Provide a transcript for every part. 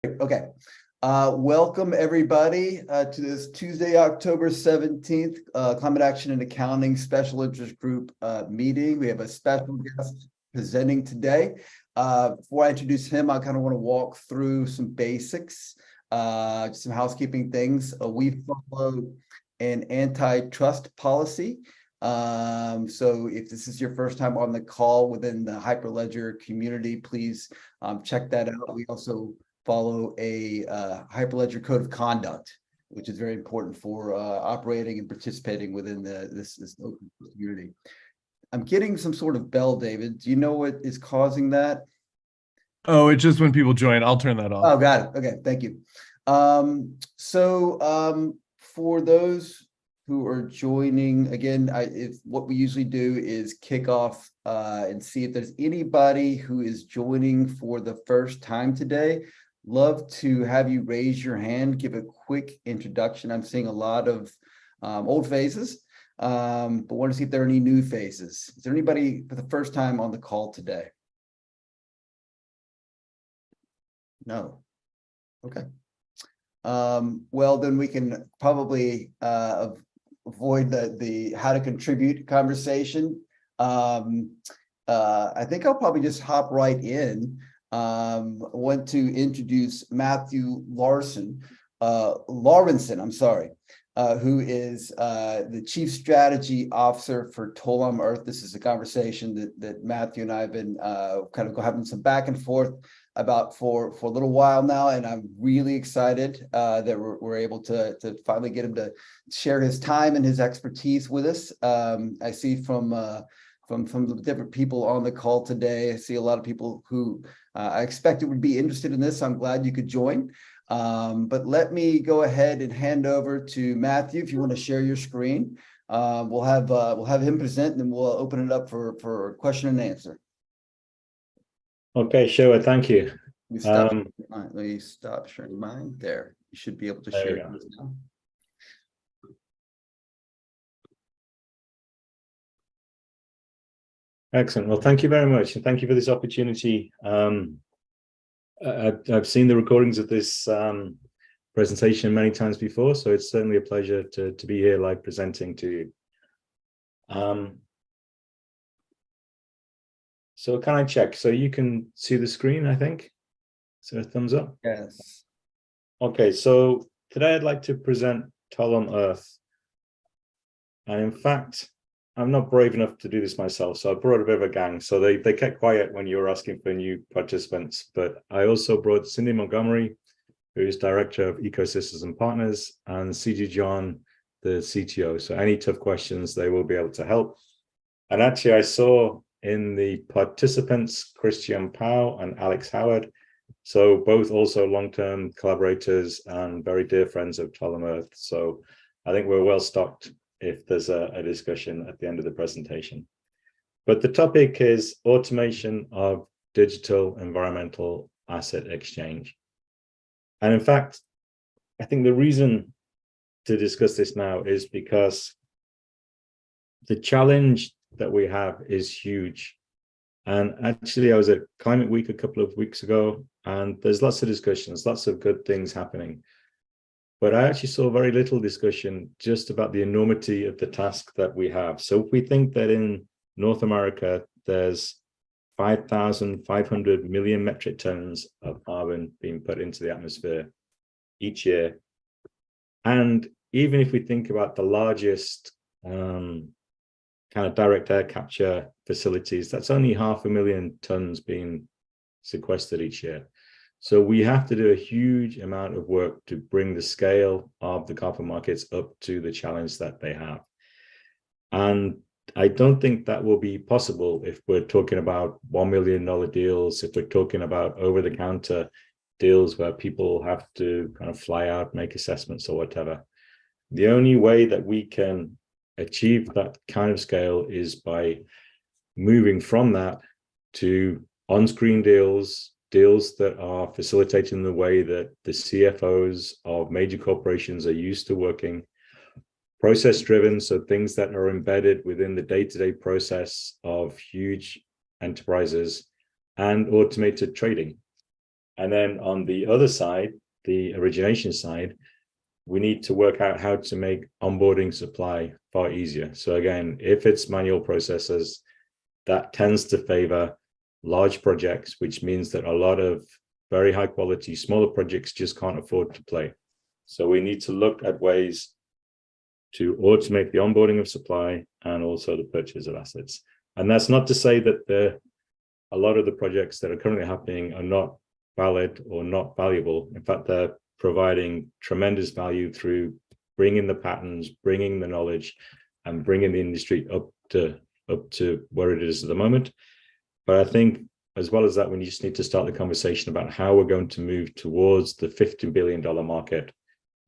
Okay. Welcome everybody to this Tuesday, October 17th, Climate Action and Accounting Special Interest Group meeting. We have a special guest presenting today. Before I introduce him, I kind of want to walk through some basics, some housekeeping things. We follow an antitrust policy. So if this is your first time on the call within the Hyperledger community, please check that out. We also follow a Hyperledger code of conduct, which is very important for operating and participating within this open community. I'm getting some sort of bell, David. Do you know what is causing that? Oh, it's just when people join. I'll turn that off. Oh, got it. Okay, thank you. For those who are joining, again, what we usually do is kick off and see if there's anybody who is joining for the first time today. Love to have you raise your hand, give a quick introduction. I'm seeing a lot of old faces, but want to see if there are any new faces. Is there anybody for the first time on the call today? No. Okay. Well, then we can probably avoid the how to contribute conversation. I think I'll probably just hop right in. I want to introduce Matthew Lawrenson, I'm sorry, who is the Chief Strategy Officer for Tolam Earth. This is a conversation that Matthew and I have been kind of having some back and forth about for a little while now, and I'm really excited that we're able to finally get him to share his time and his expertise with us. I see from the different people on the call today, I see a lot of people who I expected would be interested in this. So I'm glad you could join. But let me go ahead and hand over to Matthew if you want to share your screen. We'll have him present, and then we'll open it up for question and answer. Okay, sure. Thank you. Let me stop sharing mine. There, you should be able to share it now. Excellent. Well, thank you very much, and thank you for this opportunity. I've seen the recordings of this presentation many times before, so it's certainly a pleasure to be here live presenting to you. So can I check? So you can see the screen, I think. So a thumbs up? Yes. Okay, so today I'd like to present Tolam Earth. And in fact, I'm not brave enough to do this myself, so I brought a bit of a gang. So they kept quiet when you were asking for new participants. But I also brought Cindy Montgomery, who is Director of Ecosystems and Partners, and CG John, the CTO. So any tough questions, they will be able to help. And actually, I saw in the participants, Christian Pau and Alex Howard. So both also long-term collaborators and very dear friends of Tolam Earth. So I think we're well stocked if there's a discussion at the end of the presentation. But the topic is automation of digital environmental asset exchange. And in fact, I think the reason to discuss this now is because the challenge that we have is huge. And actually, I was at Climate Week a couple of weeks ago, and there's lots of discussions, lots of good things happening. But I actually saw very little discussion just about the enormity of the task that we have. So if we think that in North America, there's 5,500 million metric tons of carbon being put into the atmosphere each year. And even if we think about the largest kind of direct air capture facilities, that's only 500,000 tons being sequestered each year. So we have to do a huge amount of work to bring the scale of the carbon markets up to the challenge that they have. And I don't think that will be possible if we're talking about $1 million deals, if we're talking about over-the-counter deals where people have to kind of fly out, make assessments or whatever. The only way that we can achieve that kind of scale is by moving from that to on-screen deals that are facilitating the way that the CFOs of major corporations are used to working, process-driven, so things that are embedded within the day-to-day process of huge enterprises, and automated trading. And then on the other side, the origination side, we need to work out how to make onboarding supply far easier. So again, if it's manual processes, that tends to favor large projects, which means that a lot of very high quality smaller projects just can't afford to play. So we need to look at ways to automate the onboarding of supply and also the purchase of assets. And that's not to say that a lot of the projects that are currently happening are not valid or not valuable. In fact, they're providing tremendous value through bringing the patterns, bringing the knowledge, and bringing the industry up to where it is at the moment. But I think as well as that, we just need to start the conversation about how we're going to move towards the $50 billion market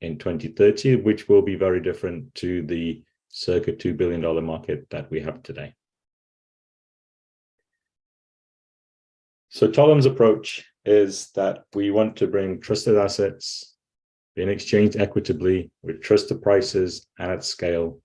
in 2030, which will be very different to the circa $2 billion market that we have today. So Tolam's approach is that we want to bring trusted assets being exchanged equitably with trusted prices and at scale,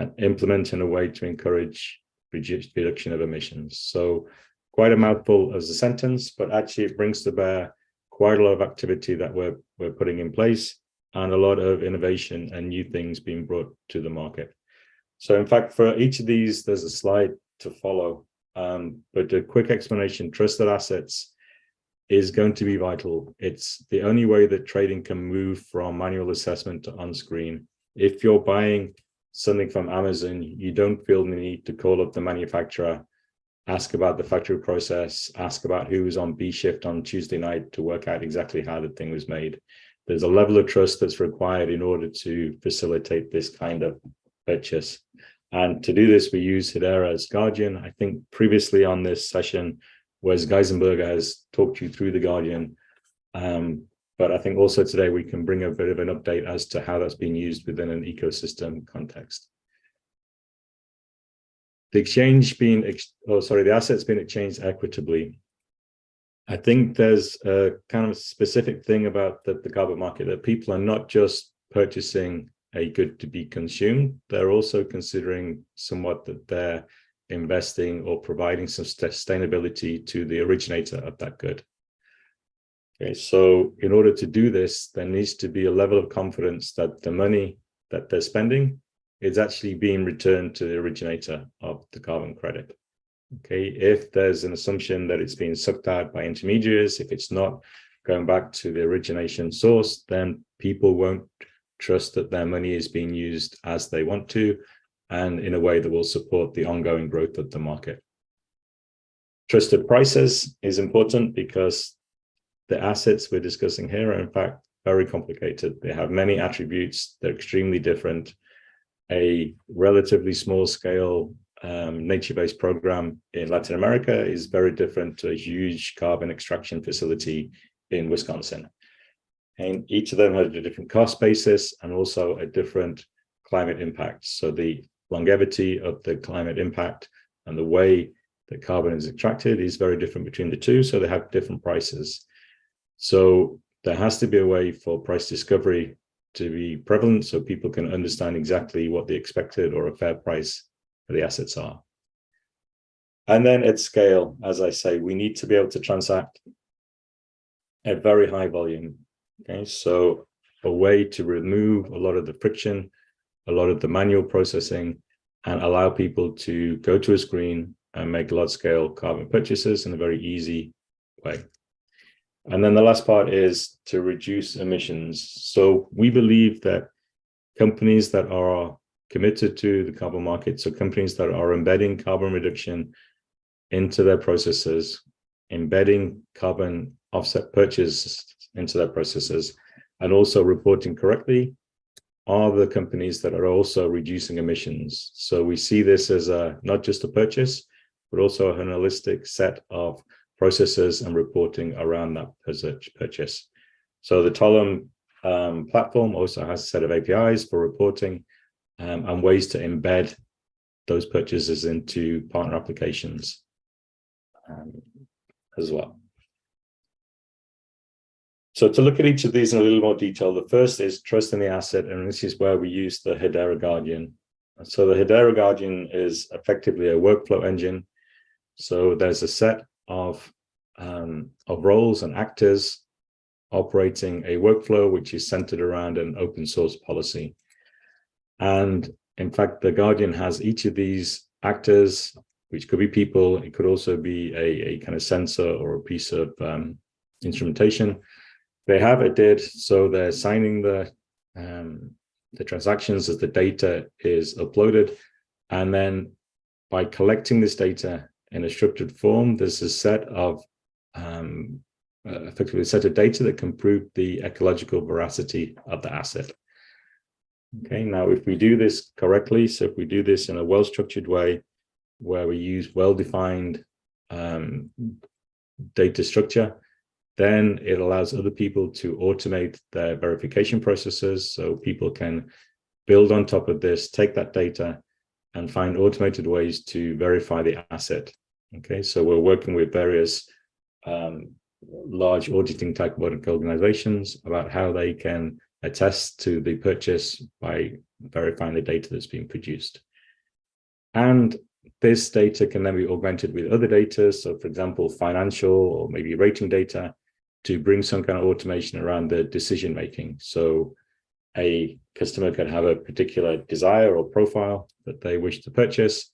and implement in a way to encourage reduction of emissions. So quite a mouthful as a sentence, but actually it brings to bear quite a lot of activity that we're putting in place and a lot of innovation and new things being brought to the market. So in fact, for each of these, there's a slide to follow. But a quick explanation, trusted assets is going to be vital. It's the only way that trading can move from manual assessment to on-screen. If you're buying something from Amazon, you don't feel the need to call up the manufacturer, ask about the factory process, ask about who was on B shift on Tuesday night to work out exactly how the thing was made. There's a level of trust that's required in order to facilitate this kind of purchase. And to do this, we use Hedera as Guardian. I think previously on this session, Wes Geisenberger has talked you through the Guardian. But I think also today we can bring a bit of an update as to how that's being used within an ecosystem context. The the assets being exchanged equitably. I think there's a kind of specific thing about the carbon market that people are not just purchasing a good to be consumed, they're also considering somewhat that they're investing or providing some sustainability to the originator of that good. Okay, so in order to do this, there needs to be a level of confidence that the money that they're spending is actually being returned to the originator of the carbon credit. Okay, if there's an assumption that it's being sucked out by intermediaries, if it's not going back to the origination source, then people won't trust that their money is being used as they want to and in a way that will support the ongoing growth of the market. Trusted prices is important because the assets we're discussing here are in fact very complicated. They have many attributes, they're extremely different. A relatively small scale nature-based program in Latin America is very different to a huge carbon extraction facility in Wisconsin. And each of them has a different cost basis and also a different climate impact. So the longevity of the climate impact and the way that carbon is extracted is very different between the two. So they have different prices. So there has to be a way for price discovery to be prevalent so people can understand exactly what the expected or a fair price for the assets are. And then at scale, as I say, we need to be able to transact at very high volume. Okay, so a way to remove a lot of the friction, a lot of the manual processing, and allow people to go to a screen and make large scale carbon purchases in a very easy way. And then the last part is to reduce emissions. So we believe that companies that are committed to the carbon market, so companies that are embedding carbon reduction into their processes, embedding carbon offset purchases into their processes, and also reporting correctly, are the companies that are also reducing emissions. So we see this as not just a purchase, but also a holistic set of processes and reporting around that purchase. So the Tolam platform also has a set of APIs for reporting and ways to embed those purchases into partner applications as well. So to look at each of these in a little more detail, the first is trust in the asset, and this is where we use the Hedera Guardian. So the Hedera Guardian is effectively a workflow engine. So there's a set of of roles and actors operating a workflow which is centered around an open source policy. And in fact, the Guardian has each of these actors, which could be people, it could also be a kind of sensor or a piece of instrumentation. They have a DID, so they're signing the transactions as the data is uploaded. And then by collecting this data in a structured form, there's a set of effectively a set of data that can prove the ecological veracity of the asset. Okay, now if we do this correctly, so if we do this in a well-structured way, where we use well-defined data structure, then it allows other people to automate their verification processes. So people can build on top of this, take that data and find automated ways to verify the asset. Okay, so we're working with various large auditing type of organizations about how they can attest to the purchase by verifying the data that's being produced. And this data can then be augmented with other data. So for example, financial or maybe rating data to bring some kind of automation around the decision making. So a customer could have a particular desire or profile that they wish to purchase.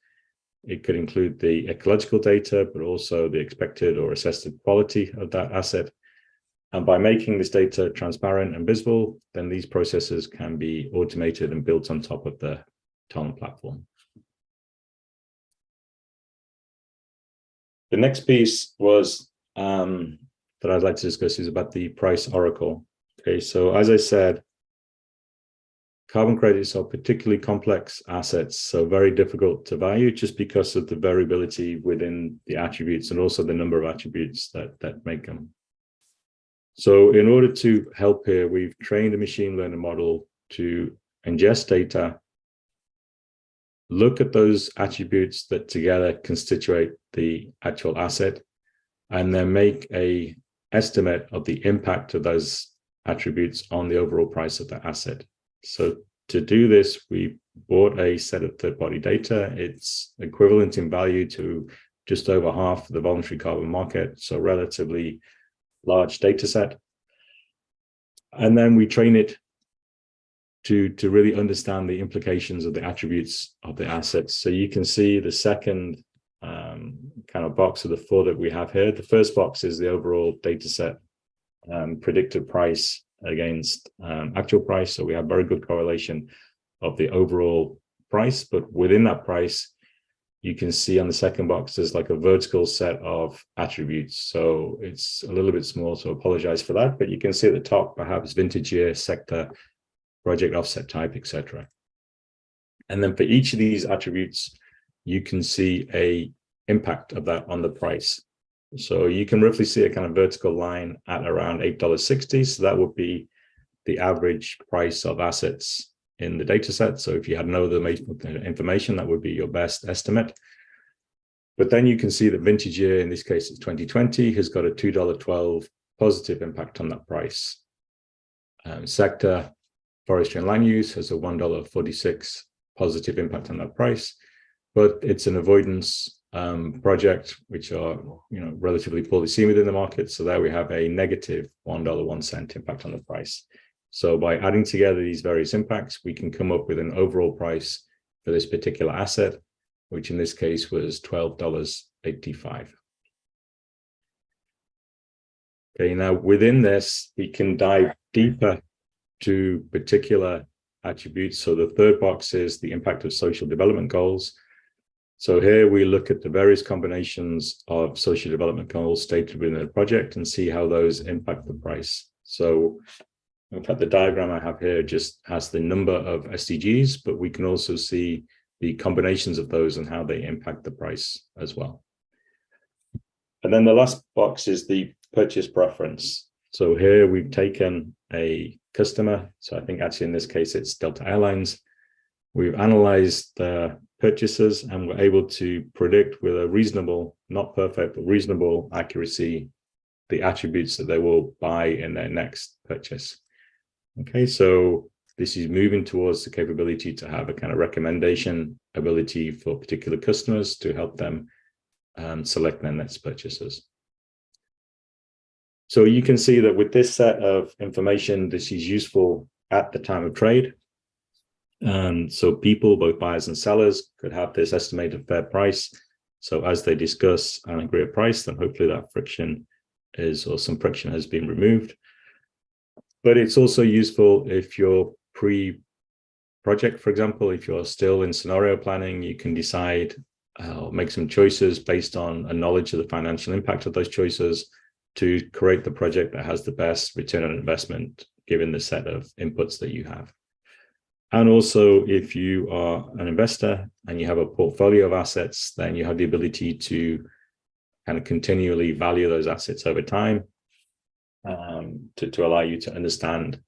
It could include the ecological data, but also the expected or assessed quality of that asset. And by making this data transparent and visible, then these processes can be automated and built on top of the Tolam platform. The next piece was that I'd like to discuss is about the price oracle. Okay, so as I said, carbon credits are particularly complex assets, so very difficult to value just because of the variability within the attributes and also the number of attributes that make them. So in order to help here, we've trained a machine learning model to ingest data, look at those attributes that together constitute the actual asset, and then make an estimate of the impact of those attributes on the overall price of the asset. So to do this, we bought a set of third-party data. It's equivalent in value to just over half the voluntary carbon market, so relatively large data set. And then we train it to really understand the implications of the attributes of the assets. So you can see the second kind of box of the four that we have here. The first box is the overall data set predicted price against actual price. So we have very good correlation of the overall price, but within that price, you can see on the second box, there's like a vertical set of attributes. So it's a little bit small, so I apologize for that, but you can see at the top, perhaps vintage year, sector, project offset type, etc. And then for each of these attributes, you can see a impact of that on the price. So you can roughly see a kind of vertical line at around $8.60. So that would be the average price of assets in the data set. So if you had no other information, that would be your best estimate. But then you can see that vintage year, in this case, it's 2020, has got a $2.12 positive impact on that price. Sector, forestry and land use has a $1.46 positive impact on that price, but it's an avoidance project, which are relatively poorly seen within the market. So there we have a negative $1.01 impact on the price. So by adding together these various impacts, we can come up with an overall price for this particular asset, which in this case was $12.85. Okay, now within this, we can dive deeper to particular attributes. So the third box is the impact of social development goals. So here we look at the various combinations of social development goals stated within the project and see how those impact the price. So in fact, the diagram I have here just has the number of SDGs, but we can also see the combinations of those and how they impact the price as well. And then the last box is the purchase preference. So here we've taken a customer. So I think actually in this case, it's Delta Airlines. We've analyzed the purchases and we're able to predict with a reasonable, not perfect, but reasonable accuracy, the attributes that they will buy in their next purchase. Okay, so this is moving towards the capability to have a kind of recommendation ability for particular customers to help them select their next purchases. So you can see that with this set of information, this is useful at the time of trade. So people, both buyers and sellers, could have this estimated fair price. So as they discuss and agree a price, then hopefully that friction is, or some friction has been removed. But it's also useful if you're pre-project, for example, if you're still in scenario planning, you can decide, make some choices based on a knowledge of the financial impact of those choices to create the project that has the best return on investment, given the set of inputs that you have. And also, if you are an investor and you have a portfolio of assets, then you have the ability to kind of continually value those assets over time, to allow you to understand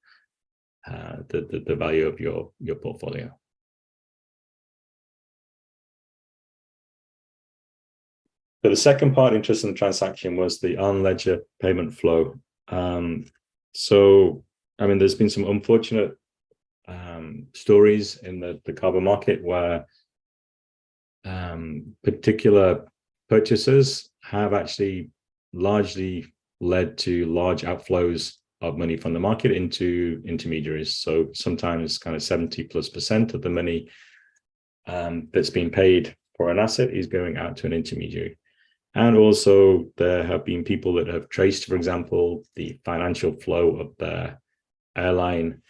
the value of your portfolio. So the second part, interest in the transaction, was the on-ledger payment flow. So, I mean, there's been some unfortunate stories in the carbon market where particular purchasers have actually largely led to large outflows of money from the market into intermediaries. So sometimes kind of 70+% of the money that's been paid for an asset is going out to an intermediary. And also there have been people that have traced, for example, the financial flow of their airline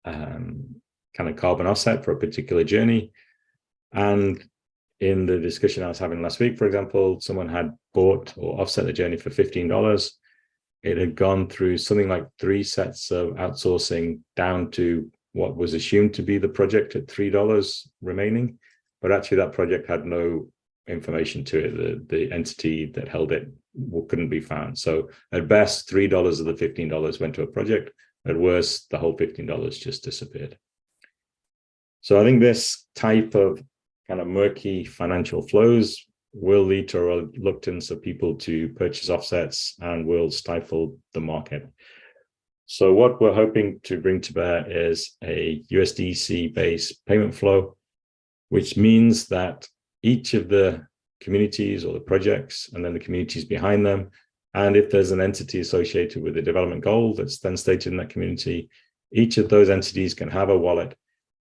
kind of carbon offset for a particular journey. And in the discussion I was having last week, for example, someone had bought or offset the journey for $15. It had gone through something like 3 sets of outsourcing down to what was assumed to be the project at $3 remaining. But actually that project had no information to it. The entity that held it couldn't be found. So at best, $3 of the $15 went to a project. At worst, the whole $15 just disappeared. So I think this type of kind of murky financial flows will lead to a reluctance of people to purchase offsets and will stifle the market. So what we're hoping to bring to bear is a USDC-based payment flow, which means that each of the communities or the projects, and then the communities behind them, and if there's an entity associated with a development goal that's then stated in that community, each of those entities can have a wallet,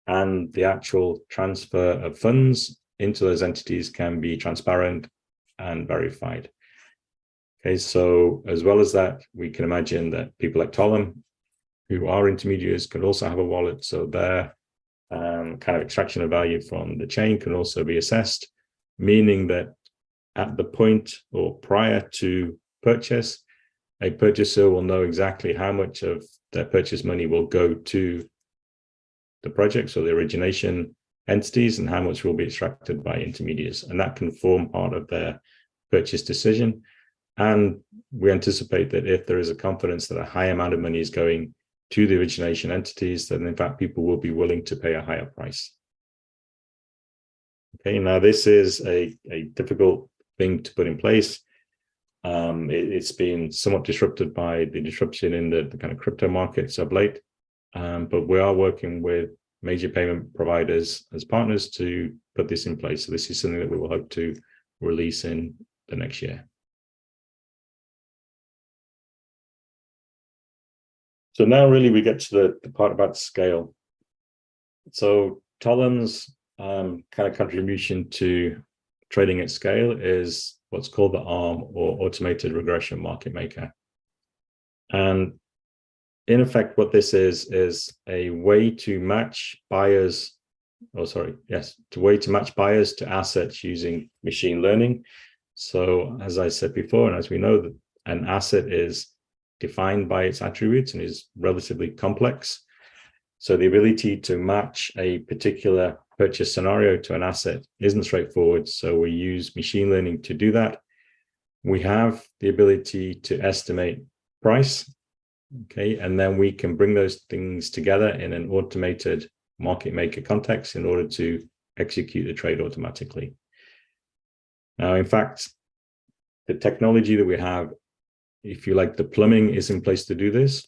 and the actual transfer of funds into those entities can be transparent and verified. Okay, so as well as that, we can imagine that people like Tolam, who are intermediaries, can also have a wallet, so their kind of extraction of value from the chain can also be assessed, meaning that at the point or prior to purchase, a purchaser will know exactly how much of their purchase money will go to the projects or the origination entities and how much will be extracted by intermediaries. And that can form part of their purchase decision. And we anticipate that if there is a confidence that a high amount of money is going to the origination entities, then in fact people will be willing to pay a higher price. Okay, now this is a difficult thing to put in place. It's been somewhat disrupted by the disruption in the kind of crypto markets of late, but we are working with major payment providers as partners to put this in place. So this is something that we will hope to release in the next year. So now really we get to the part about scale. So Tolam's kind of contribution to trading at scale is what's called the ARM, or Automated Regression Market Maker. And in effect, what this is a way to match buyers, to match buyers to assets using machine learning. So as I said before, and as we know, that an asset is defined by its attributes and is relatively complex. So the ability to match a particular purchase scenario to an asset isn't straightforward. So we use machine learning to do that. We have the ability to estimate price, okay, and then we can bring those things together in an automated market maker context in order to execute the trade automatically. Now, in fact, the technology that we have, if you like, the plumbing is in place to do this.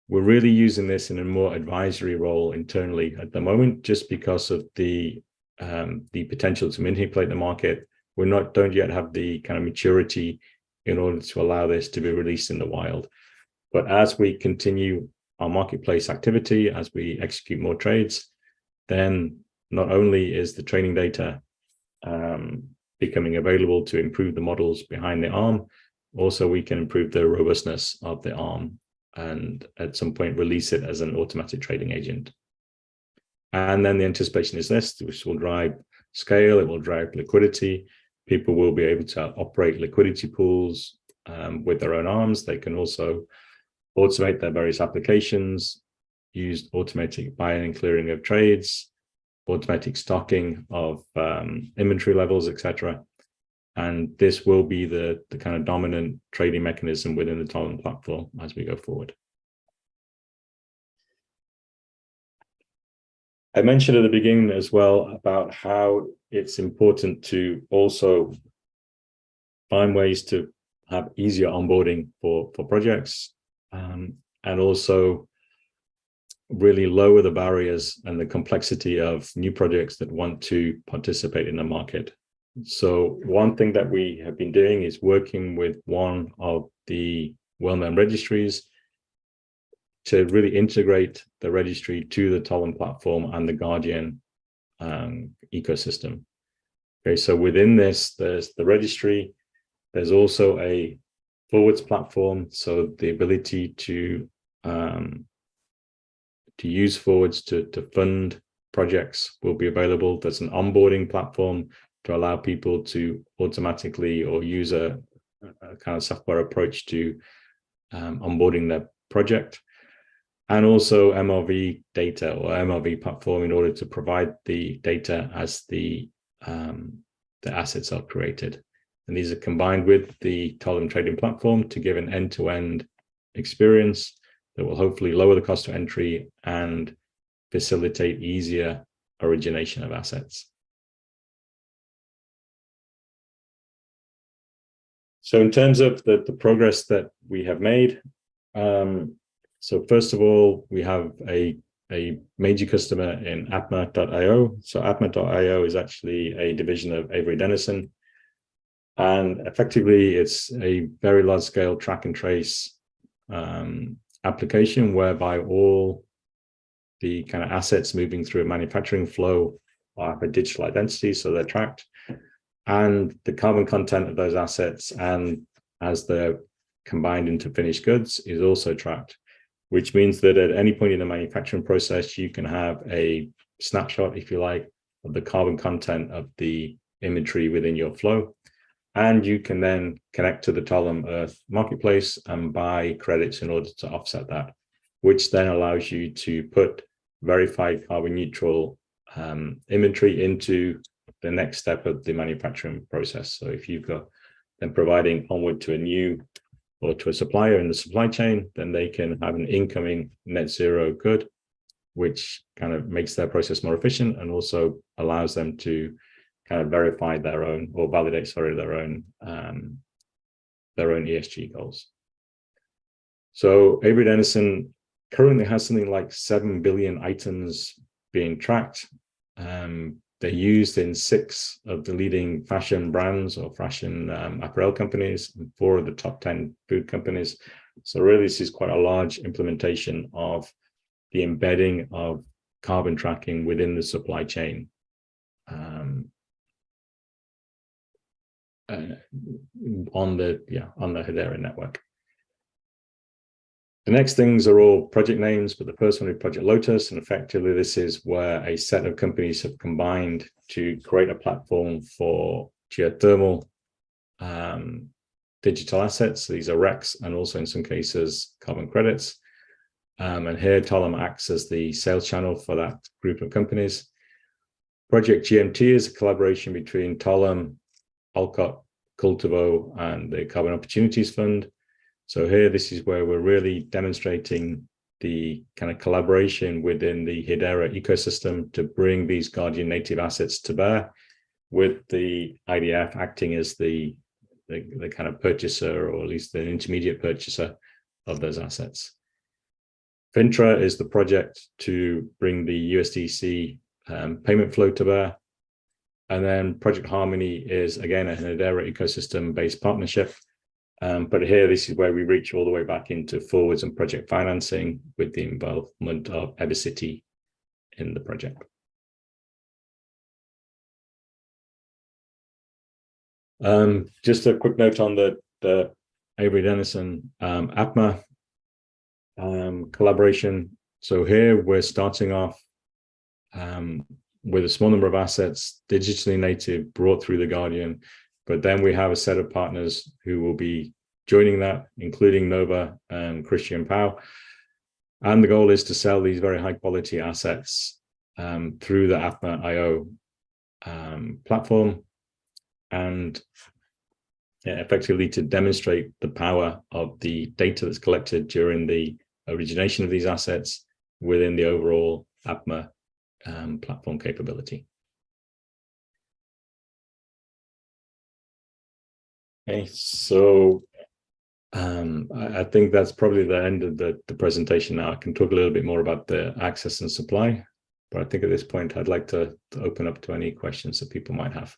We're really using this in a more advisory role internally at the moment, just because of the potential to manipulate the market. We don't yet have the kind of maturity in order to allow this to be released in the wild. But as we continue our marketplace activity, as we execute more trades, then not only is the training data becoming available to improve the models behind the ARM, also we can improve the robustness of the ARM and at some point release it as an automatic trading agent. And then the anticipation is this, which will drive scale, it will drive liquidity. People will be able to operate liquidity pools with their own arms. They can also automate their various applications, use automatic buying and clearing of trades, automatic stocking of inventory levels, etc. And this will be the kind of dominant trading mechanism within the Tolam platform as we go forward. I mentioned at the beginning as well about how it's important to also find ways to have easier onboarding for projects, and also really lower the barriers and the complexity of new projects that want to participate in the market. So one thing that we have been doing is working with one of the well-known registries to really integrate the registry to the Tolam platform and the Guardian ecosystem. Okay, so within this, there's the registry, there's also a forwards platform, so the ability to use forwards to fund projects will be available. There's an onboarding platform to allow people to automatically or use a kind of software approach to onboarding their project. And also MRV data or MRV platform in order to provide the data as the assets are created. And these are combined with the Tolam trading platform to give an end-to-end experience that will hopefully lower the cost of entry and facilitate easier origination of assets. So in terms of the progress that we have made, so first of all, we have a major customer in Atma.io. So Atma.io is actually a division of Avery Dennison. And effectively, it's a very large scale track and trace application whereby all the kind of assets moving through a manufacturing flow have a digital identity, so they're tracked. And the carbon content of those assets, and as they're combined into finished goods, is also tracked, which means that at any point in the manufacturing process, you can have a snapshot, if you like, of the carbon content of the inventory within your flow. And you can then connect to the Tolam Earth marketplace and buy credits in order to offset that, which then allows you to put verified carbon neutral inventory into the next step of the manufacturing process. So if you've got them providing onward to a new or to a supplier in the supply chain, then they can have an incoming net zero good, which kind of makes their process more efficient and also allows them to kind of verify their own or validate, sorry, their own ESG goals. So Avery Dennison currently has something like 7 billion items being tracked. They're used in 6 of the leading fashion brands or fashion apparel companies, and 4 of the top 10 food companies. So really, this is quite a large implementation of the embedding of carbon tracking within the supply chain on the Hedera network. The next things are all project names, but the first one is Project Lotus, and effectively this is where a set of companies have combined to create a platform for geothermal digital assets. These are RECs and also in some cases carbon credits. And here Tolam acts as the sales channel for that group of companies. Project GMT is a collaboration between Tolam, Alcott, Cultivo, and the Carbon Opportunities Fund. So here, this is where we're really demonstrating the kind of collaboration within the Hedera ecosystem to bring these Guardian native assets to bear, with the IDF acting as the kind of purchaser, or at least the intermediate purchaser of those assets. Fintra is the project to bring the USDC payment flow to bear. And then Project Harmony is, again, a Hedera ecosystem-based partnership. But here, this is where we reach all the way back into forwards and project financing with the involvement of Evercity in the project. Just a quick note on the Avery Dennison APMA collaboration. So here we're starting off with a small number of assets, digitally native, brought through the Guardian, but then we have a set of partners who will be joining that, including Nova and Christian Pau. And the goal is to sell these very high quality assets through the APMA.io platform, and effectively to demonstrate the power of the data that's collected during the origination of these assets within the overall APMA platform capability. Okay, so I think that's probably the end of the presentation now. I can talk a little bit more about the access and supply, but I think at this point I'd like to open up to any questions that people might have.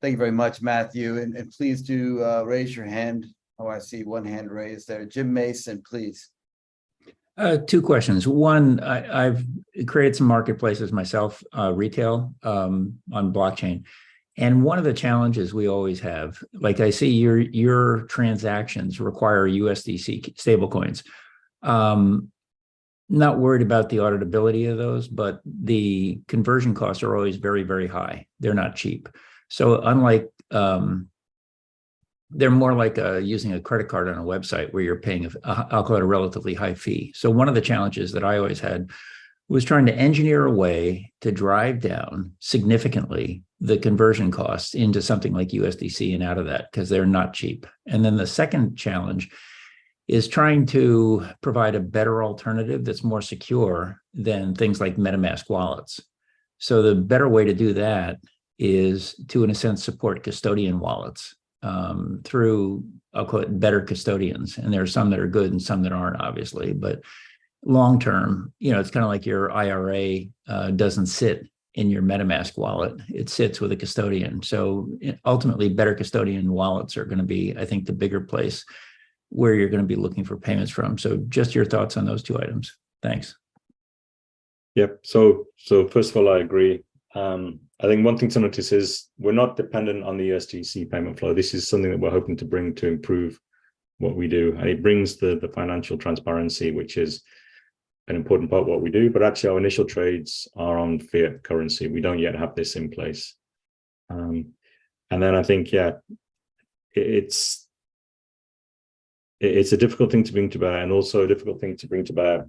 Thank you very much, Matthew, and please do raise your hand. Oh, I see one hand raised there. Jim Mason, please. Two questions. One, I've created some marketplaces myself, retail on blockchain. And one of the challenges we always have, like I see your transactions require USDC stablecoins. Not worried about the auditability of those, but the conversion costs are always very, very high. They're not cheap. So unlike, they're more like using a credit card on a website where you're paying, I'll call it a relatively high fee. So one of the challenges that I always had was trying to engineer a way to drive down significantly the conversion costs into something like USDC and out of that, because they're not cheap. And then the second challenge is trying to provide a better alternative that's more secure than things like MetaMask wallets. So the better way to do that is to, in a sense, support custodian wallets through, I'll call it, better custodians. And there are some that are good and some that aren't, obviously. But long term, it's kind of like your IRA doesn't sit in your MetaMask wallet. It sits with a custodian. So ultimately, better custodian wallets are going to be, I think, the bigger place where you're going to be looking for payments from. So just your thoughts on those two items. Thanks. Yep. So first of all, I agree. I think one thing to notice is we're not dependent on the USDC payment flow. This is something that we're hoping to bring to improve what we do. And it brings the financial transparency, which is an important part of what we do. But actually, our initial trades are on fiat currency. We don't yet have this in place. And then I think, it's a difficult thing to bring to bear, and also a difficult thing to bring to bear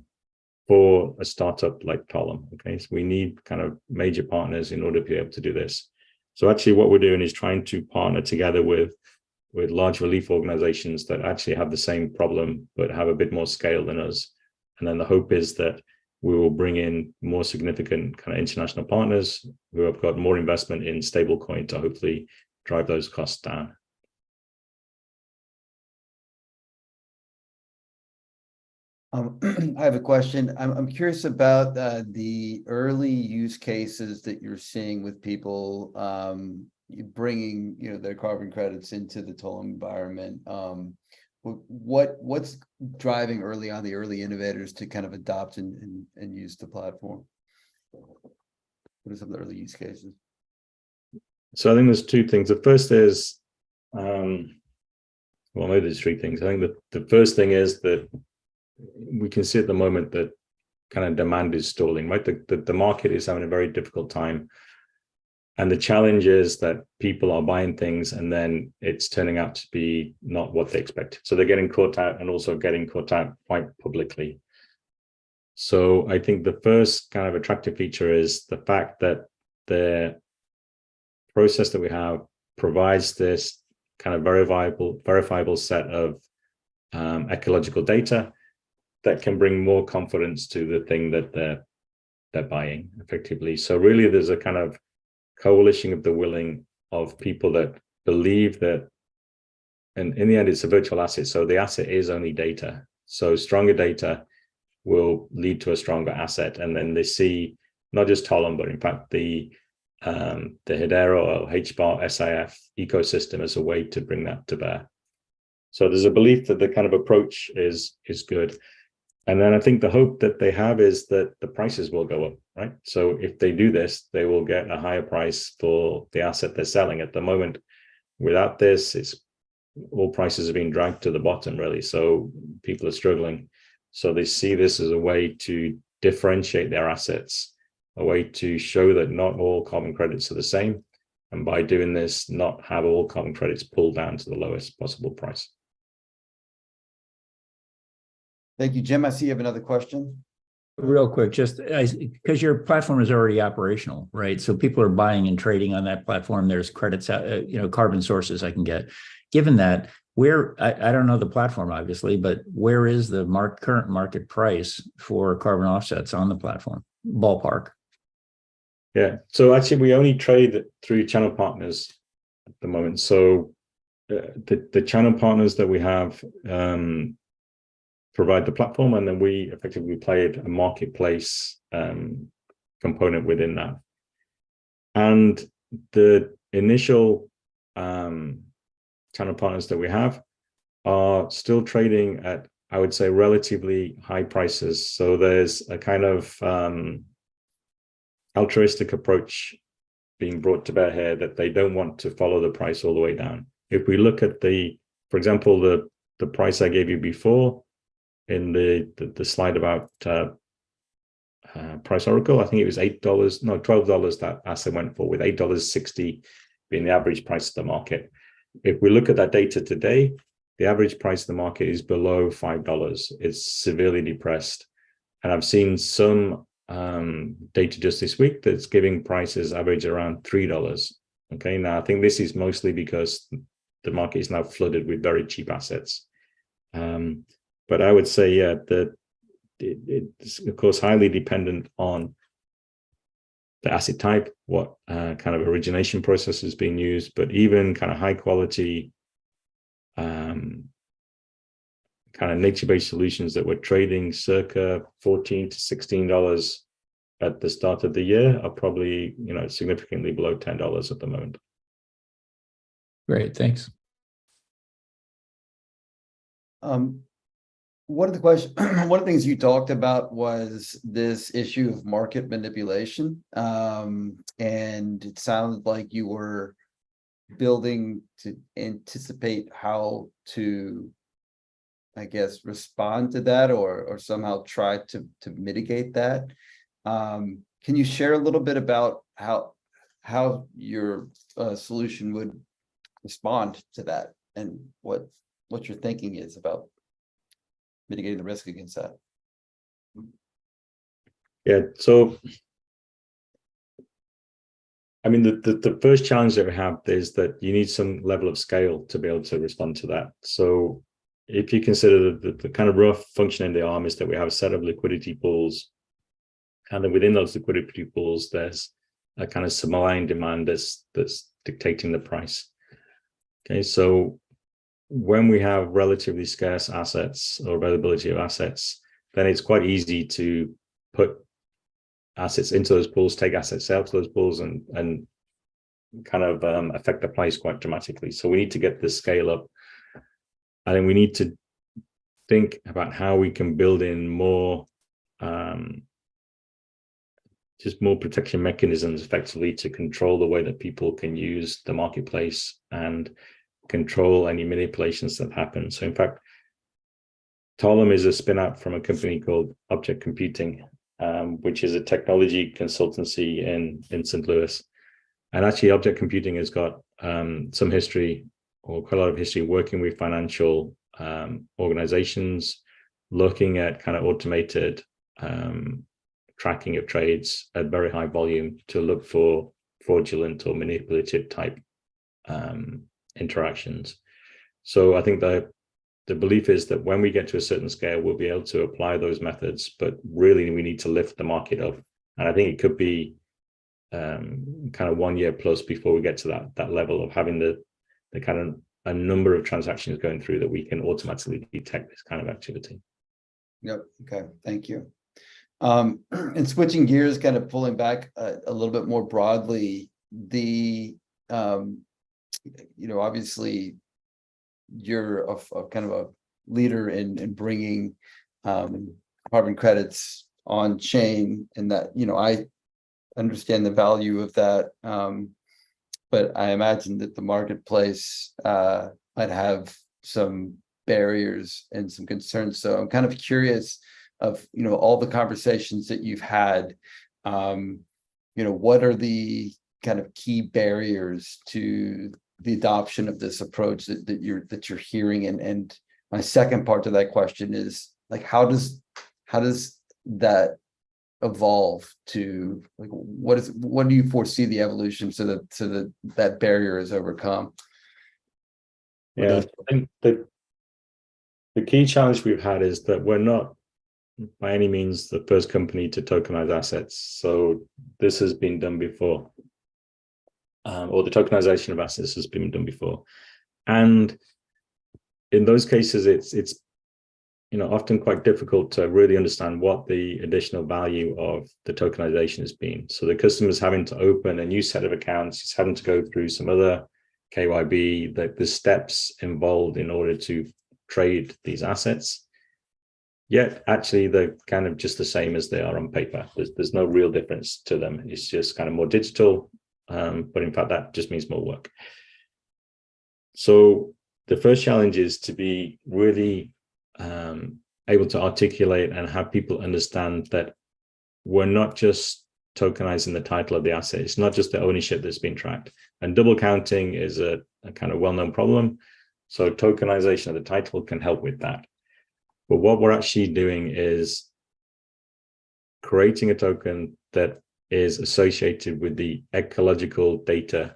for a startup like Tolam. Okay, so we need kind of major partners in order to be able to do this. So actually what we're doing is trying to partner together with large relief organizations that actually have the same problem, but have a bit more scale than us. And then the hope is that we will bring in more significant kind of international partners who have got more investment in stablecoin to hopefully drive those costs down. I have a question. I'm curious about the early use cases that you're seeing with people bringing their carbon credits into the Tolam environment. What's driving early on the early innovators to kind of adopt and use the platform? What are some of the early use cases? So I think there's two things. The first is, maybe there's three things. I think that the first thing is that we can see at the moment that kind of demand is stalling, right? The market is having a very difficult time. And the challenge is that people are buying things and then it's turning out to be not what they expected. So they're getting caught out, and also getting caught out quite publicly. So I think the first kind of attractive feature is the fact that the process that we have provides this kind of verifiable set of ecological data that can bring more confidence to the thing that they're buying effectively. So really there's a kind of coalition of the willing of people that believe that, and in the end it's a virtual asset, so the asset is only data. So stronger data will lead to a stronger asset, and then they see not just Tolam, but in fact the the Hedera or HBAR SIF ecosystem as a way to bring that to bear. So there's a belief that the kind of approach is good. And then I think the hope that they have is that the prices will go up, right? So if they do this, they will get a higher price for the asset they're selling. At the moment, without this, it's all prices are being dragged to the bottom, really. So people are struggling. So they see this as a way to differentiate their assets, a way to show that not all carbon credits are the same. And by doing this, not have all carbon credits pulled down to the lowest possible price. Thank you, Jim. I see you have another question. Real quick, just because your platform is already operational, right? So people are buying and trading on that platform. There's credits, carbon sources I can get. Given that, I don't know the platform obviously, but where is the current market price for carbon offsets on the platform? Ballpark. Yeah. So actually, we only trade through channel partners at the moment. So the channel partners that we have provide the platform, and then we effectively played a marketplace component within that. And the initial channel partners that we have are still trading at, I would say, relatively high prices. So there's a kind of altruistic approach being brought to bear here, that they don't want to follow the price all the way down. If we look at for example, the price I gave you before in the slide about Price Oracle, I think it was $12 that asset went for, with $8.60 being the average price of the market. If we look at that data today, the average price of the market is below $5. It's severely depressed. And I've seen some data just this week that's giving prices average around $3. Okay, now I think this is mostly because the market is now flooded with very cheap assets. But I would say, yeah, that it's of course highly dependent on the asset type, what kind of origination process is being used, but even kind of high quality kind of nature-based solutions that were trading circa $14 to $16 at the start of the year are probably, significantly below $10 at the moment. Great, thanks. One of the things you talked about was this issue of market manipulation. And it sounded like you were building to anticipate how to, I guess, respond to that or somehow try to mitigate that. Can you share a little bit about how your solution would respond to that, and what your thinking is about mitigating the risk against that? Yeah, so I mean, the first challenge that we have is that you need some level of scale to be able to respond to that. So if you consider the kind of rough function in the arm is that we have a set of liquidity pools, and then within those liquidity pools, there's a kind of supply and demand that's dictating the price. Okay, so when we have relatively scarce assets or availability of assets, then it's quite easy to put assets into those pools, take assets out to those pools, and kind of affect the price quite dramatically. So we need to get the scale up. I think we need to think about how we can build in more just more protection mechanisms effectively to control the way that people can use the marketplace and control any manipulations that happen. So in fact, Tolam is a spin out from a company called Object Computing, which is a technology consultancy in St. Louis. And actually Object Computing has got some history, or quite a lot of history, working with financial organizations, looking at kind of automated tracking of trades at very high volume to look for fraudulent or manipulative type interactions. So I think the belief is that when we get to a certain scale, we'll be able to apply those methods, but really we need to lift the market up. And I think it could be kind of 1 year plus before we get to that level of having the kind of a number of transactions going through that we can automatically detect this kind of activity. Yep. Okay. Thank you. And switching gears, kind of pulling back a little bit more broadly, obviously you're a kind of a leader in bringing carbon credits on chain, and that, I understand the value of that. But I imagine that the marketplace might have some barriers and some concerns. So I'm kind of curious of, all the conversations that you've had, what are the kind of key barriers to the adoption of this approach that you're hearing? And my second part to that question is, like, how does that evolve to, like, what do you foresee the evolution so that barrier is overcome? Yeah, I think the key challenge we've had is that we're not by any means the first company to tokenize assets. So this has been done before, or the tokenization of assets has been done before. And in those cases, it's often quite difficult to really understand what the additional value of the tokenization has been. So the customer's having to open a new set of accounts, he's having to go through some other KYB, the steps involved in order to trade these assets. Yet actually they're kind of just the same as they are on paper. There's no real difference to them. It's just kind of more digital, but in fact that just means more work. So the first challenge is to be really able to articulate and have people understand that we're not just tokenizing the title of the asset. It's not just the ownership that's been tracked. And double counting is a kind of well-known problem. So tokenization of the title can help with that. But what we're actually doing is creating a token that is associated with the ecological data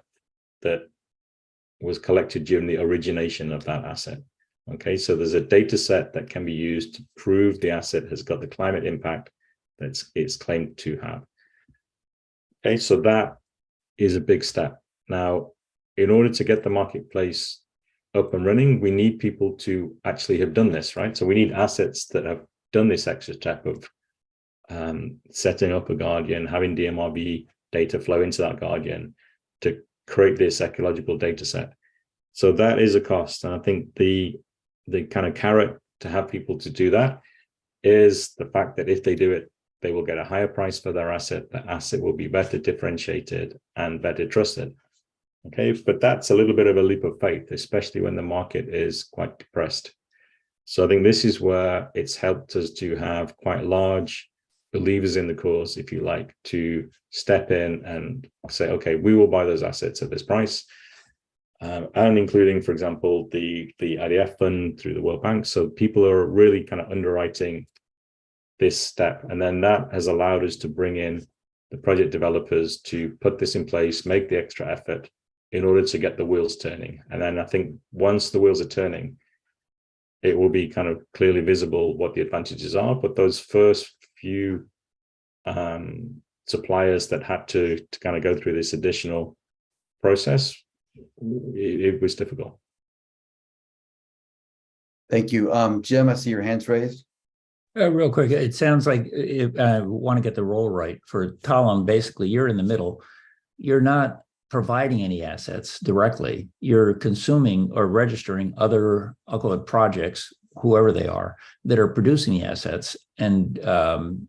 that was collected during the origination of that asset. Okay, so there's a data set that can be used to prove the asset has got the climate impact that it's claimed to have. Okay, so that is a big step. Now, in order to get the marketplace up and running, we need people to actually have done this, right? So we need assets that have done this extra step of setting up a Guardian, having DMRB data flow into that Guardian to create this ecological data set. So that is a cost. And I think the kind of carrot to have people to do that is the fact that if they do it, they will get a higher price for their asset. The asset will be better differentiated and better trusted. Okay, but that's a little bit of a leap of faith, especially when the market is quite depressed. So I think this is where it's helped us to have quite large believers in the cause, if you like, to step in and say, okay, we will buy those assets at this price. And including, for example, the IDF fund through the World Bank. So people are really kind of underwriting this step. And then that has allowed us to bring in the project developers to put this in place, make the extra effort in order to get the wheels turning. And then I think once the wheels are turning, it will be kind of clearly visible what the advantages are. But those first few suppliers that had to kind of go through this additional process, it was difficult. Thank you. Jim, I see your hands raised. Real quick, it sounds like I want to get the role right for Tolam. Basically, you're in the middle. You're not providing any assets directly. You're consuming or registering other, I'll call it projects, whoever they are, that are producing the assets, and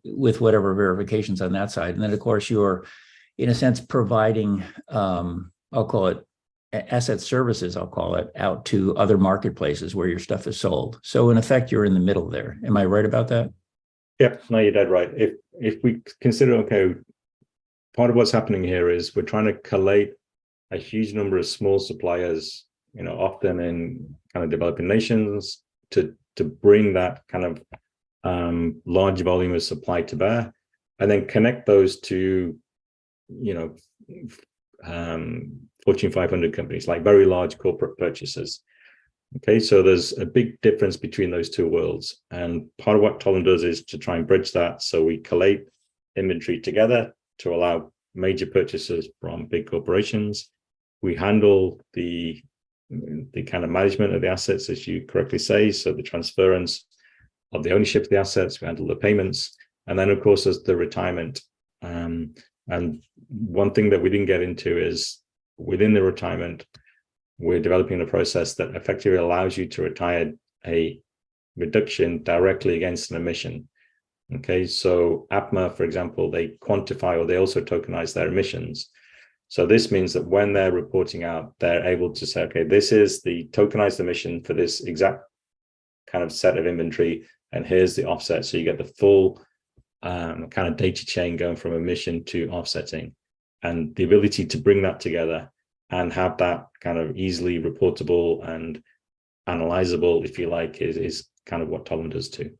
with whatever verifications on that side. And then, of course, you're, in a sense, providing, I'll call it asset services, I'll call it, out to other marketplaces where your stuff is sold. So in effect, you're in the middle there. Am I right about that? Yeah, no, you're dead right. If we consider, okay, part of what's happening here is we're trying to collate a huge number of small suppliers, often in kind of developing nations, to bring that kind of large volume of supply to bear, and then connect those to, Fortune 500 companies, like very large corporate purchasers. Okay, so there's a big difference between those two worlds. And part of what Tolam does is to try and bridge that. So we collate inventory together to allow major purchasers from big corporations. We handle the kind of management of the assets, as you correctly say. So the transference of the ownership of the assets, we handle the payments. And then, of course, there's the retirement And one thing that we didn't get into is within the retirement, we're developing a process that effectively allows you to retire a reduction directly against an emission. Okay, so APMA, for example, they quantify or they also tokenize their emissions. So this means that when they're reporting out, they're able to say, okay, this is the tokenized emission for this exact kind of set of inventory, and here's the offset. So you get the full kind of data chain going from emission to offsetting, and the ability to bring that together and have that kind of easily reportable and analyzable, if you like, is kind of what Tolam does too.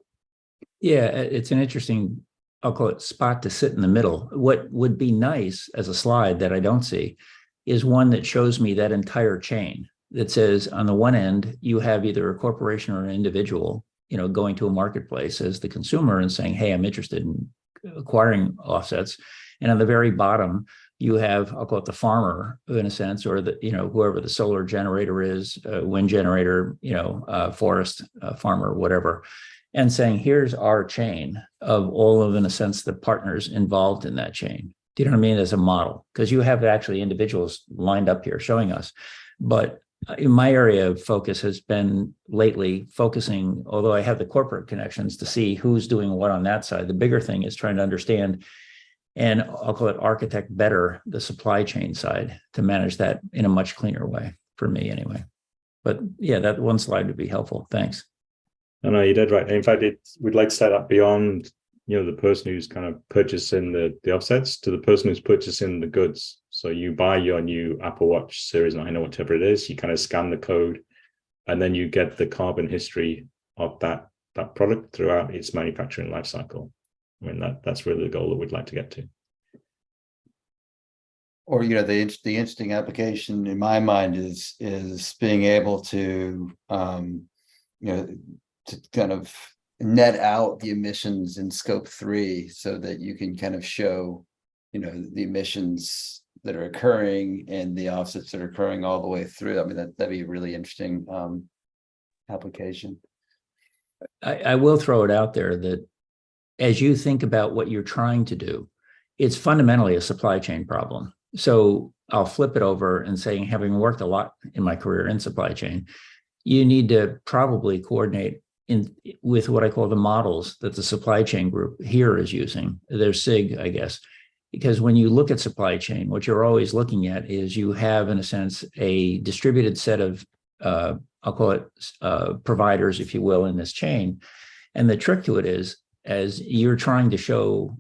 Yeah, it's an interesting, I'll call it, spot to sit in the middle. What would be nice as a slide that I don't see is one that shows me that entire chain that says on the one end, you have either a corporation or an individual, going to a marketplace as the consumer and saying, hey, I'm interested in acquiring offsets. And on the very bottom, you have, I'll call it the farmer in a sense, or the, whoever the solar generator is, wind generator, forest farmer, whatever, and saying, here's our chain of all of, in a sense, the partners involved in that chain. Do you know what I mean? As a model, because you have actually individuals lined up here showing us. But in my area of focus has been lately focusing, although I have the corporate connections to see who's doing what on that side, the bigger thing is trying to understand, and I'll call it architect better, the supply chain side to manage that in a much cleaner way for me anyway. But yeah, that one slide would be helpful. Thanks. No, you did right. In fact, we'd like to set up beyond, the person who's kind of purchasing the offsets to the person who's purchasing the goods. So you buy your new Apple Watch Series 9 or whatever it is, you kind of scan the code, and then you get the carbon history of that product throughout its manufacturing life cycle. I mean, that's really the goal that we'd like to get to. Or, the interesting application in my mind is being able to, to kind of net out the emissions in scope 3 so that you can kind of show, the emissions that are occurring and the offsets that are occurring all the way through. I mean, that'd be a really interesting application. I will throw it out there that as you think about what you're trying to do, it's fundamentally a supply chain problem. So I'll flip it over and saying, having worked a lot in my career in supply chain, you need to probably coordinate with what I call the models that the supply chain group here is using. They're SIG, I guess, because when you look at supply chain, what you're always looking at is you have, in a sense, a distributed set of, I'll call it providers, if you will, in this chain. And the trick to it is, as you're trying to show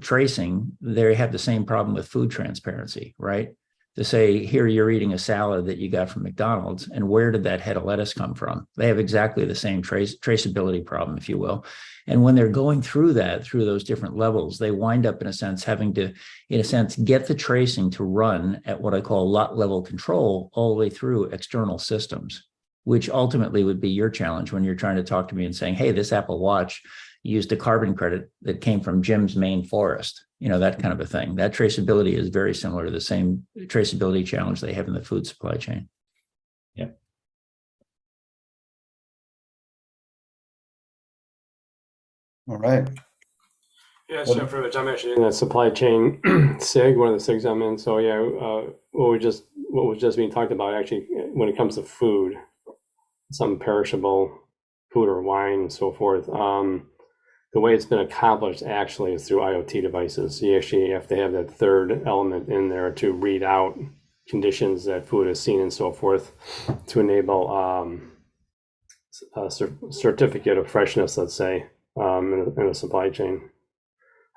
tracing, they have the same problem with food transparency, right? To say, here you're eating a salad that you got from McDonald's, and where did that head of lettuce come from? They have exactly the same traceability problem, if you will. And when they're going through those different levels, they wind up, in a sense, having to, get the tracing to run at what I call lot level control all the way through external systems, which ultimately would be your challenge when you're trying to talk to me and saying, hey, this Apple Watch used a carbon credit that came from Jim's main forest, that kind of a thing. That traceability is very similar to the same traceability challenge they have in the food supply chain. Yeah. All right. Yeah, so for which I'm actually in that supply chain SIG, one of the SIGs I'm in. So yeah, what was just being talked about actually when it comes to food, some perishable food or wine and so forth. The way it's been accomplished actually is through IoT devices. You actually have to have that third element in there to read out conditions that food is seen and so forth to enable a certificate of freshness, let's say, in a supply chain.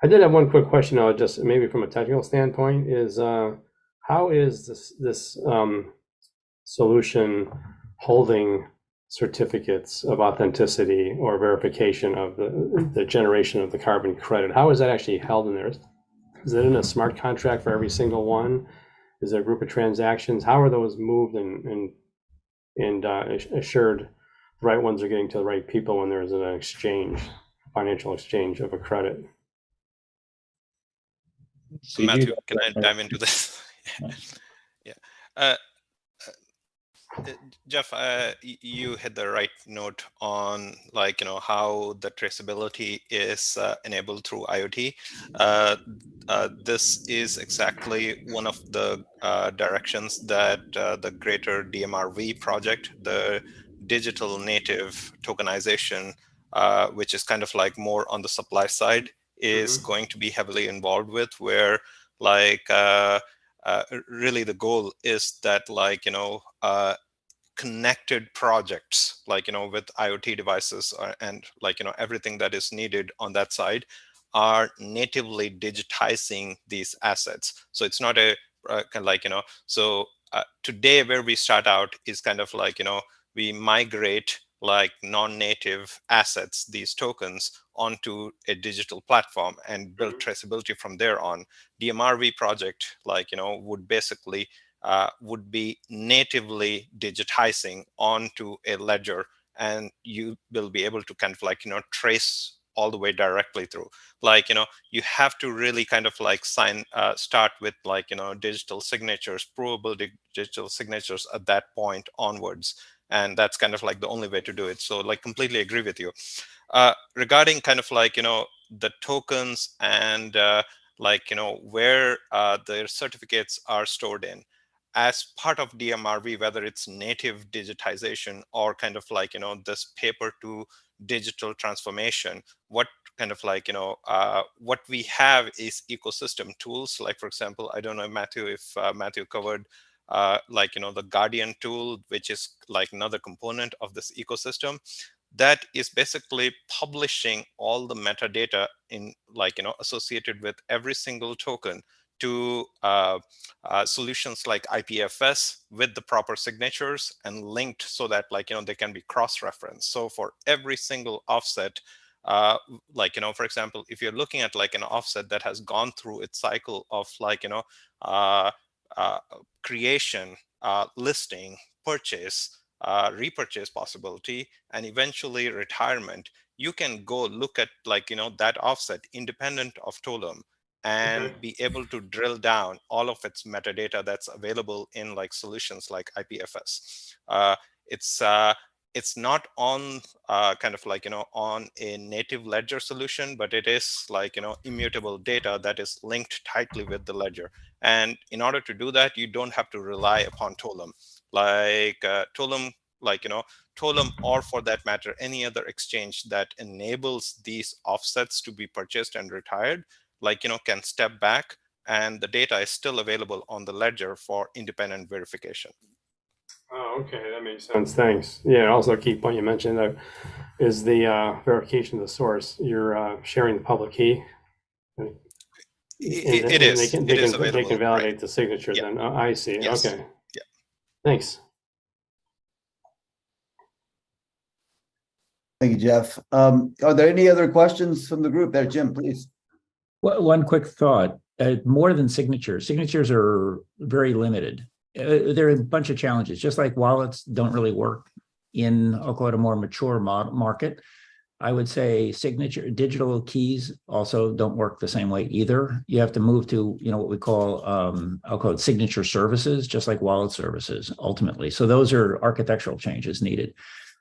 I did have one quick question, just maybe from a technical standpoint, is how is this solution holding certificates of authenticity or verification of the generation of the carbon credit? How is that actually held in there? Is it in a smart contract for every single one? Is it a group of transactions? How are those moved and assured the right ones are getting to the right people when there's an exchange, financial exchange of a credit? So Matthew, can I dive into this? Yeah. Jeff, you hit the right note on how the traceability is enabled through IoT. This is exactly one of the directions that the greater DMRV project, the digital native tokenization, which is kind of like more on the supply side, is going to be heavily involved with, where really the goal is that connected projects with IoT devices and everything that is needed on that side are natively digitizing these assets. So it's not a today where we start out is kind of we migrate non-native assets, these tokens, onto a digital platform and build traceability from there on. DMRV project would basically would be natively digitizing onto a ledger, and you will be able to kind of trace all the way directly through. You have to really kind of start with digital signatures, provable digital signatures at that point onwards, and that's kind of the only way to do it. So completely agree with you. Regarding kind of the tokens and where their certificates are stored in, as part of DMRV, whether it's native digitization or kind of this paper to digital transformation, what kind of what we have is ecosystem tools. For example, I don't know, Matthew, if Matthew covered the Guardian tool, which is another component of this ecosystem that is basically publishing all the metadata in associated with every single token to solutions like IPFS with the proper signatures and linked so that they can be cross-referenced. So for every single offset, for example, if you're looking at an offset that has gone through its cycle of creation, listing, purchase, repurchase possibility, and eventually retirement, you can go look at that offset independent of Tolam and be able to drill down all of its metadata that's available in solutions like IPFS. It's not on kind of on a native ledger solution, but it is immutable data that is linked tightly with the ledger. And in order to do that, you don't have to rely upon Tolam. Tolam, or for that matter, any other exchange that enables these offsets to be purchased and retired, can step back, and the data is still available on the ledger for independent verification. Oh, okay, that makes sense. Thanks. Yeah, also a key point you mentioned is the verification of the source. You're sharing the public key. It is available. They can validate right. the signature. Yeah. Then I see. Yes. Okay. Yeah. Thanks. Thank you, Jeff. Are there any other questions from the group there? Jim, please. Well, one quick thought, more than signatures. Signatures are very limited. There are a bunch of challenges, just like wallets don't really work in, I'll call it, a more mature market. I would say digital keys also don't work the same way either. You have to move to, what we call, I'll call it signature services, just like wallet services ultimately. So those are architectural changes needed.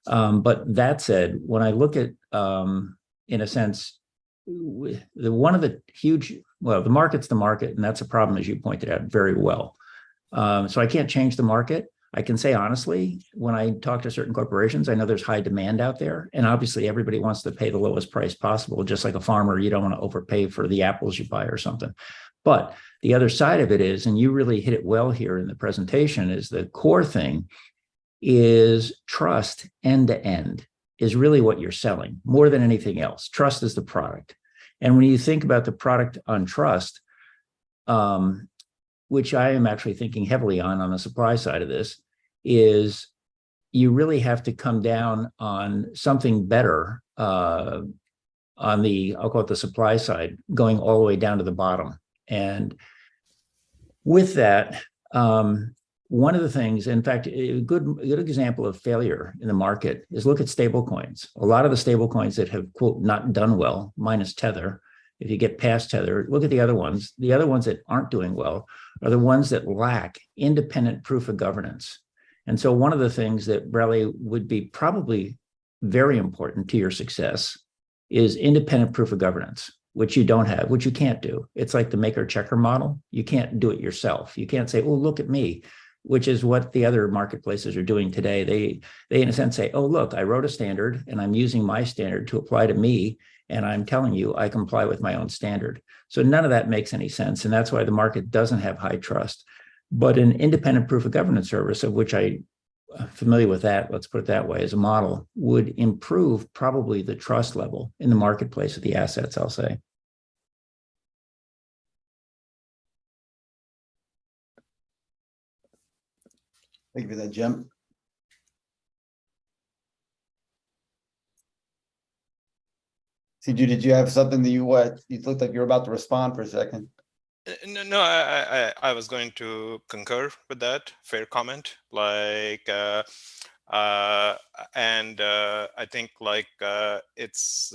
But that said, when I look at, in a sense, one of the huge, the market's the market, and that's a problem, as you pointed out very well. So I can't change the market. I can say honestly, when I talk to certain corporations, I know there's high demand out there, and obviously everybody wants to pay the lowest price possible. Just like a farmer, you don't want to overpay for the apples you buy or something. But the other side of it is, and you really hit it well here in the presentation, is the core thing is trust end to end is really what you're selling more than anything else. Trust is the product. And when you think about the product on trust, which I am actually thinking heavily on the supply side of this, is you really have to come down on something better on the, I'll call it the supply side, going all the way down to the bottom. And with that, one of the things, in fact, a good example of failure in the market is look at stable coins. A lot of the stable coins that have, quote, not done well, minus Tether, if you get past Tether, look at the other ones. The other ones that aren't doing well are the ones that lack independent proof of governance. And so one of the things that really would be probably very important to your success is independent proof of governance, which you don't have, which you can't do. It's like the maker checker model. You can't do it yourself. You can't say, oh, look at me, which is what the other marketplaces are doing today. They in a sense say, oh, look, I wrote a standard and I'm using my standard to apply to me. And I'm telling you, I comply with my own standard. So none of that makes any sense. And that's why the market doesn't have high trust. But an independent proof of governance service, of which I'm familiar with that, let's put it that way, as a model, would improve probably the trust level in the marketplace of the assets, I'll say. Thank you for that, Jim. CG, did you have something that you looked like you were about to respond for a second? No, I was going to concur with that. Fair comment. Like, and I think like it's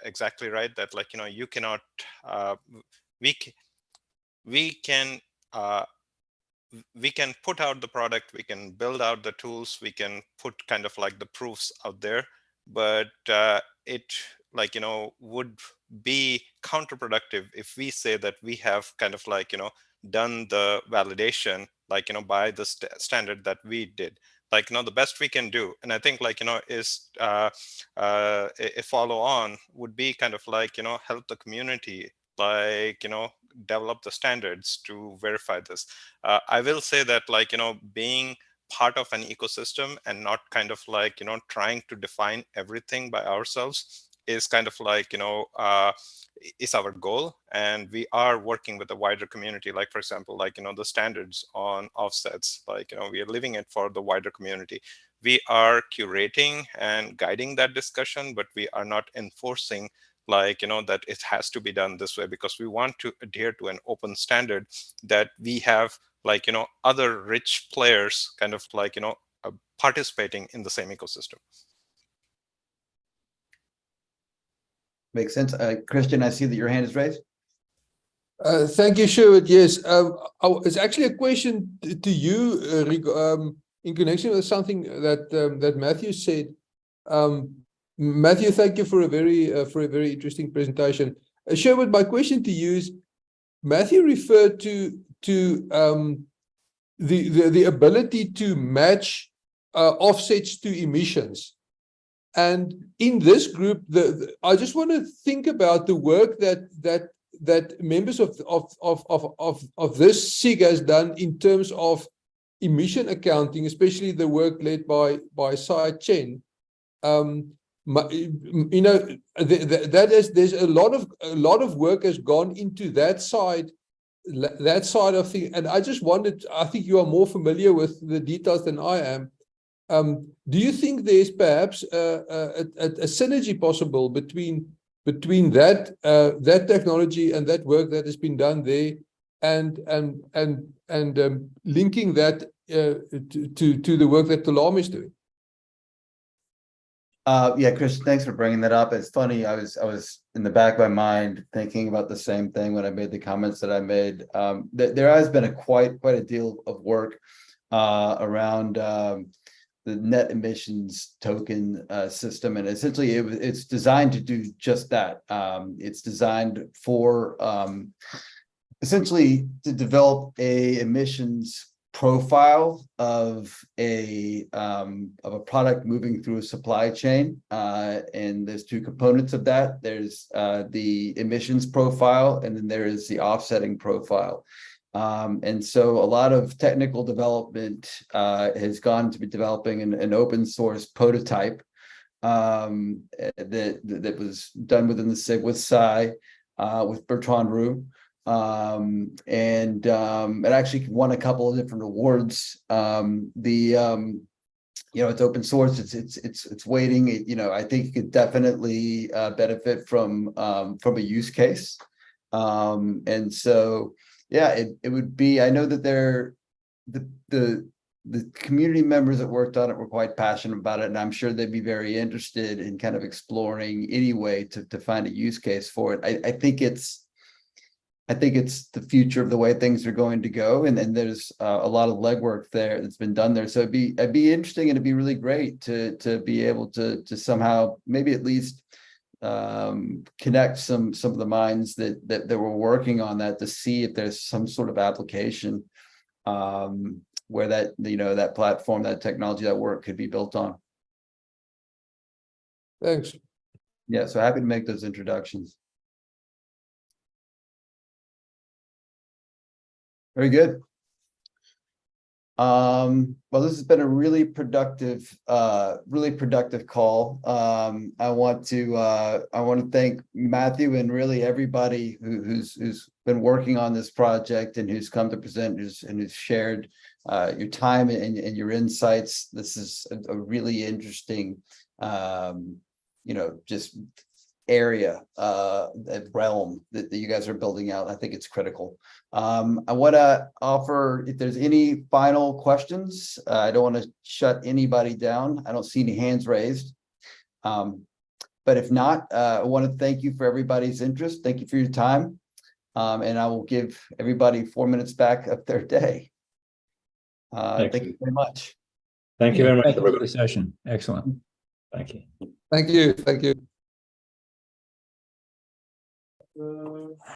exactly right that like, you know, you cannot, we can put out the product, we can build out the tools, we can put kind of like the proofs out there, but it like, you know, would be counterproductive if we say that we have kind of like, you know, done the validation, like, you know, by the standard that we did. Like, you know, the best we can do. And I think like, you know, is a follow on would be kind of like, you know, help the community, like, you know, develop the standards to verify this. I will say that like, you know, being part of an ecosystem and not kind of like, you know, trying to define everything by ourselves is kind of like, you know, is our goal. And we are working with a wider community. Like, for example, like, you know, the standards on offsets, like, you know, we are leaving it for the wider community. We are curating and guiding that discussion, but we are not enforcing like, you know, that it has to be done this way, because we want to adhere to an open standard that we have, like, you know, other rich players kind of like, you know, participating in the same ecosystem. Makes sense. Christian, I see that your hand is raised. Thank you, Sherwood. Yes, it's actually a question to you in connection with something that Matthew said. Matthew, thank you for a very interesting presentation. Sherwood, my question to you is: Matthew referred to the ability to match offsets to emissions. And in this group, I just want to think about the work that members of this SIG has done in terms of emission accounting, especially the work led by Sai Chen. You know, there's a lot of work has gone into that side of things, and I just wondered, I think you are more familiar with the details than I am. Do you think there's perhaps a synergy possible between that technology and that work that has been done there, and linking that to the work that Tolam is doing? Yeah, Chris, thanks for bringing that up. It's funny, I was in the back of my mind thinking about the same thing when I made the comments that I made. There has been quite a deal of work around the net emissions token system, and essentially it's designed to do just that. It's designed for essentially to develop a emissions profile of a product moving through a supply chain, and there's two components of that. There's the emissions profile, and then there is the offsetting profile. And so a lot of technical development has gone to be developing an open source prototype that was done within the SIG with Sai, with Bertrand Roux. And it actually won a couple of different awards. You know, it's open source, it's waiting. You know, I think it could definitely benefit from a use case. And so yeah, it would be, I know that the community members that worked on it were quite passionate about it, and I'm sure they'd be very interested in kind of exploring any way to find a use case for it. I think it's I think it's the future of the way things are going to go, and there's a lot of legwork there that's been done there. So it'd be interesting, and it'd be really great to be able to somehow maybe at least connect some of the minds that were working on that to see if there's some sort of application where that that platform, that technology, that work could be built on. Thanks. Yeah, so happy to make those introductions. Very good. Well, this has been a really productive call. I want to thank Matthew and really everybody who's been working on this project and who's come to present and who's shared your time and your insights. This is a really interesting, just area, that realm that you guys are building out. I think it's critical. I want to offer, if there's any final questions, I don't want to shut anybody down. I don't see any hands raised. But if not, I want to thank you for everybody's interest. Thank you for your time. And I will give everybody 4 minutes back of their day. Thank you very much. Thank you very much, Thank you for everybody. the session. Excellent. Thank you. Thank you. Thank you.